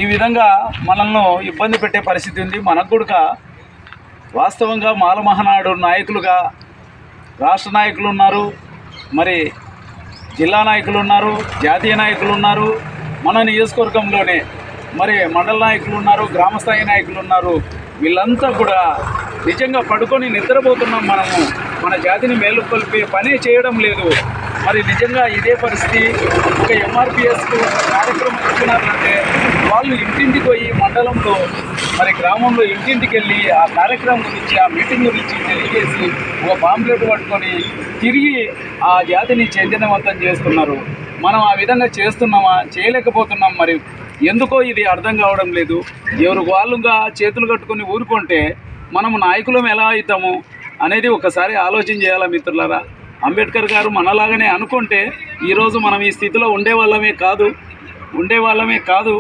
ఈ విధంగా మనల్ని ఇబ్బంది పెట్టే పరిస్థితి ఉంది. మనకు కూడా వాస్తవంగా మాల మహానాడు నాయకులుగా రాష్ట్ర నాయకులు ఉన్నారు, మరి జిల్లా నాయకులు ఉన్నారు, జాతీయ నాయకులు ఉన్నారు, మన నియోజకవర్గంలోనే మరి మండల నాయకులు ఉన్నారు, గ్రామస్థాయి నాయకులు ఉన్నారు. వీళ్ళంతా కూడా నిజంగా పడుకొని నిద్రపోతున్నాం. మనము మన జాతిని మేలుకొల్పే పని చేయడం లేదు. మరి నిజంగా ఇదే పరిస్థితి ఒక ఎంఆర్పిఎస్కు కార్యక్రమం ఇచ్చినారంటే వాళ్ళు ఇంటింటికి పోయి మండలంలో మరి గ్రామంలో ఇంటింటికి వెళ్ళి ఆ కార్యక్రమం గురించి ఆ మీటింగ్ గురించి తెలియజేసి ఒక పాంప్లెట్ పట్టుకొని తిరిగి ఆ జాతిని చైతన్యవంతం చేస్తున్నారు. మనం ఆ విధంగా చేస్తున్నామా? చేయలేకపోతున్నాం. మరి ఎందుకో ఇది అర్థం కావడం లేదు. ఎవరు వాళ్ళుగా చేతులు కట్టుకొని ఊరుకుంటే మనము నాయకులం ఎలా అవుతాము అనేది ఒకసారి ఆలోచన చేయాలా మిత్రులారా. అంబేద్కర్ గారు మనలాగానే అనుకుంటే ఈరోజు మనం ఈ స్థితిలో ఉండేవాళ్ళమే కాదు.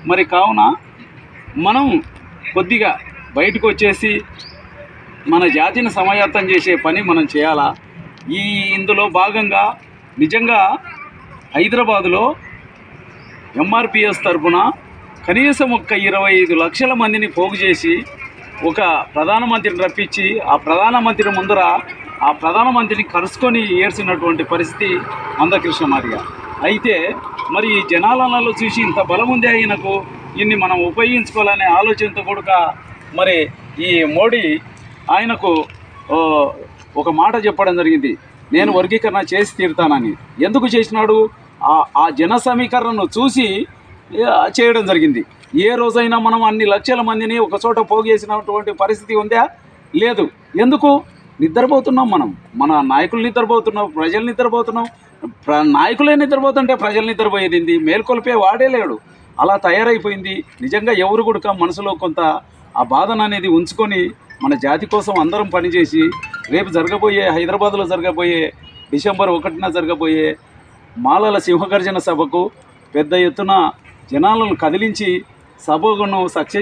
మరి కావున మనం కొద్దిగా బయటకు వచ్చేసి మన జాతిని సమాయత్తం చేసే పని మనం చేయాలా. ఇందులో భాగంగా నిజంగా హైదరాబాదులో ఎంఆర్పిఎస్ తరఫున కనీసం 25 లక్షల మందిని పోగు చేసి ఒక ప్రధానమంత్రిని రప్పించి ఆ ప్రధానమంత్రి ముందర ఆ ప్రధానమంత్రిని కలుసుకొని ఏడ్చినటువంటి పరిస్థితి మందకృష్ణ మాదిగ. అయితే మరి ఈ జనాలలో చూసి ఇంత బలం ఉంది ఆయనకు, ఇన్ని మనం ఉపయోగించుకోవాలనే ఆలోచనతో కూడా మరి ఈ మోడీ ఆయనకు ఒక మాట చెప్పడం జరిగింది, నేను వర్గీకరణ చేసి తీరుతానని. ఎందుకు చేసినాడు? ఆ జన సమీకరణను చూసి చేయడం జరిగింది. ఏ రోజైనా మనం అన్ని లక్షల మందిని ఒక చోట పోగేసినటువంటి పరిస్థితి ఉందా? లేదు. ఎందుకు? నిద్రపోతున్నాం. మన నాయకులు నిద్రపోతున్నాం, ప్రజలు నిద్రపోతున్నాం. నాయకులే నిద్రపోతుంటే ప్రజలు నిద్రపోయేది మేల్కొల్పే వాడే లేడు. అలా తయారైపోయింది. నిజంగా ఎవరు కూడా మనసులో కొంత ఆ బాధన అనేది ఉంచుకొని మన జాతి కోసం అందరం పనిచేసి రేపు హైదరాబాద్లో జరగబోయే డిసెంబర్ 1న జరగబోయే మాలల సింహగర్జన సభకు పెద్ద ఎత్తున జనాలను కదిలించి సభను సక్సెస్